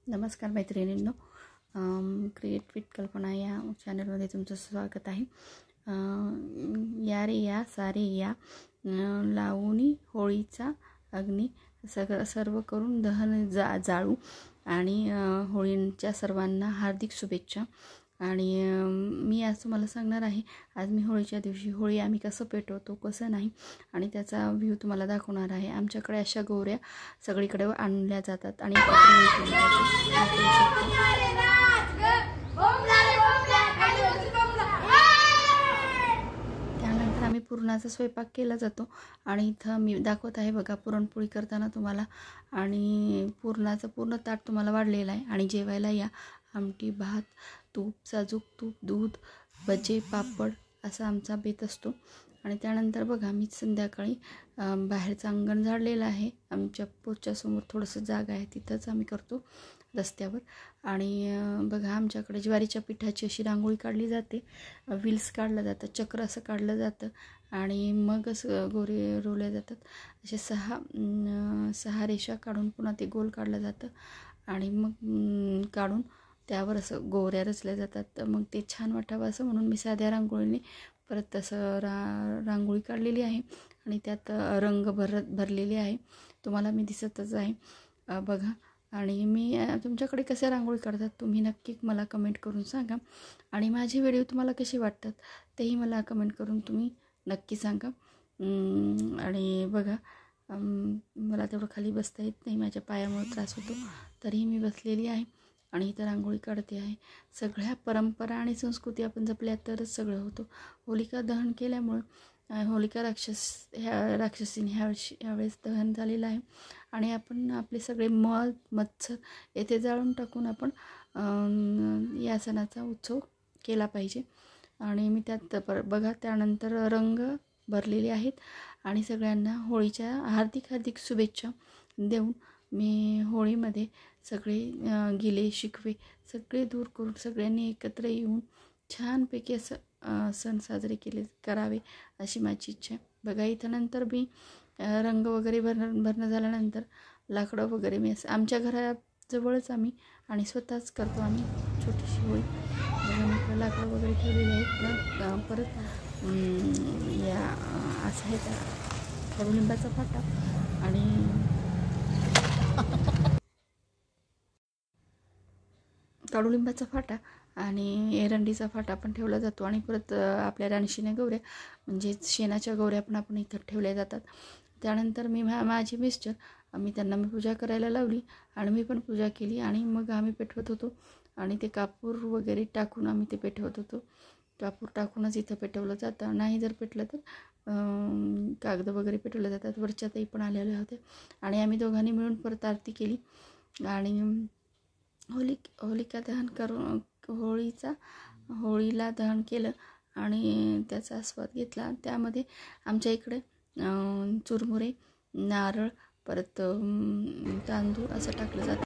नमस्कार मैत्रिणींनो, create with कल्पना या चॅनलमध्ये तुमचं स्वागत आहे। या रे या सारे या लावणी होळीचा अग्नी सर्व करून दहन जाळू आणि होळीच्या सर्वांना हार्दिक शुभेच्छा। आणि मी आज तुम्हाला सांगणार आहे, आज मी होळीच्या दिवशी होळी आम्ही कसं पेटवतो कसं नाही आणि त्याचा व्ह्यू तुम्हाला दाखवणार आहे। आमच्याकडे अशा गोऱ्या सगळीकडे आणल्या जातात आणि त्यानंतर आम्ही पुरणाचा स्वयंपाक केला जातो। आणि इथं मी दाखवत आहे बघा, पुरणपोळी करताना तुम्हाला आणि पुरणाचं पूर्ण ताट तुम्हाला वाढलेलं आहे। आणि जेवायला या आमटी भात तूप साजूक तूप दूध भजे पापड असा आमचा बेत असतो। आणि त्यानंतर बघा मी संध्याकाळी बाहेरचं अंगण झाडलेलं आहे। आमच्या पोटच्या समोर थोडंसं जागा आहे, तिथंच आम्ही करतो रस्त्यावर। आणि बघा आमच्याकडे ज्वारीच्या पिठाची अशी रांगोळी काढली जाते, व्हील्स काढलं जातं, चक्र असं काढलं जातं आणि मग असं गोरे रोवले जातात। असे सहा रेषा काढून पुन्हा ते गोल काढलं जातं आणि मग काढून त्यावर असं गोऱ्या रचल्या जातात। मग ते छान वाटावं असं म्हणून मी साध्या रांगोळीने परत तसं रांगोळी काढलेली आहे आणि त्यात रंग भरलेले आहे, तुम्हाला मी दिसतच आहे बघा। आणि मी तुमच्याकडे कसे रांगोळी काढतात तुम्ही नक्की मला कमेंट करून सांगा। आणि माझे व्हिडिओ तुम्हाला कसे वाटतात तेही मला कमेंट करून तुम्ही नक्की सांगा। आणि बघा मला तेवढं खाली बसता येत नाही, माझ्या पायामुळे त्रास होतो, तरीही मी बसलेली आहे आणि इथं रांगोळी काढते आहे। सगळ्या परंपरा आणि संस्कृती आपण जपल्या तरच सगळं होतं। होलिका दहन केल्यामुळं होलिका राक्षसीने ह्यावेळेस दहन झालेलं आहे आणि आपण आपले सगळे मळ मत्सर येथे जाळून टाकून आपण या सणाचा उत्सव केला पाहिजे। आणि मी त्यात बघा त्यानंतर रंग भरलेले आहेत आणि सगळ्यांना होळीच्या हार्दिक शुभेच्छा देऊन मी होळीमध्ये सगळे गिले शिकवे सगळे दूर करून सगळ्यांनी एकत्र येऊन छानपैकी असं सण साजरे करावे अशी माझी इच्छा आहे। बघा इथं नंतर मी रंग वगैरे भरणं झाल्यानंतर लाकडं वगैरे मी असं आमच्या घराजवळच आम्ही आणि स्वतःच करतो आम्ही छोटीशी होळी। बघा मी लाकडं वगैरे ठेवलेली आहेत। परत या असं आहे का कडुलिंबाचा फाटा आणि कडुलिंबाचा फाटा आणि एरंडीचा फाटा पण ठेवला जातो। आणि परत आपल्या रानशिन्या गौऱ्या म्हणजे शेणाच्या गौऱ्या पण आपण इथं ठेवल्या जातात। त्यानंतर मी माझी मिस्टर मी पूजा करायला लावली आणि मी पण पूजा केली आणि मग आम्ही पेटवत होतो आणि ते कापूर वगैरे टाकून आम्ही ते पेटवत होतो। कापूर टाकूनच इथं पेटवलं जातं, नाही जर पेटलं तर कागद वगैरे पेटवले जातात। वरच्या ताई पण आलेल्या होत्या आणि आम्ही दोघांनी मिळून परत आरती केली आणि होलिका दहन करून होळीला दहन केलं आणि त्याचा आस्वाद घेतला। त्यामध्ये आमच्या इकडे चुरमुरे नारळ परत तांदूळ असं टाकलं जातं।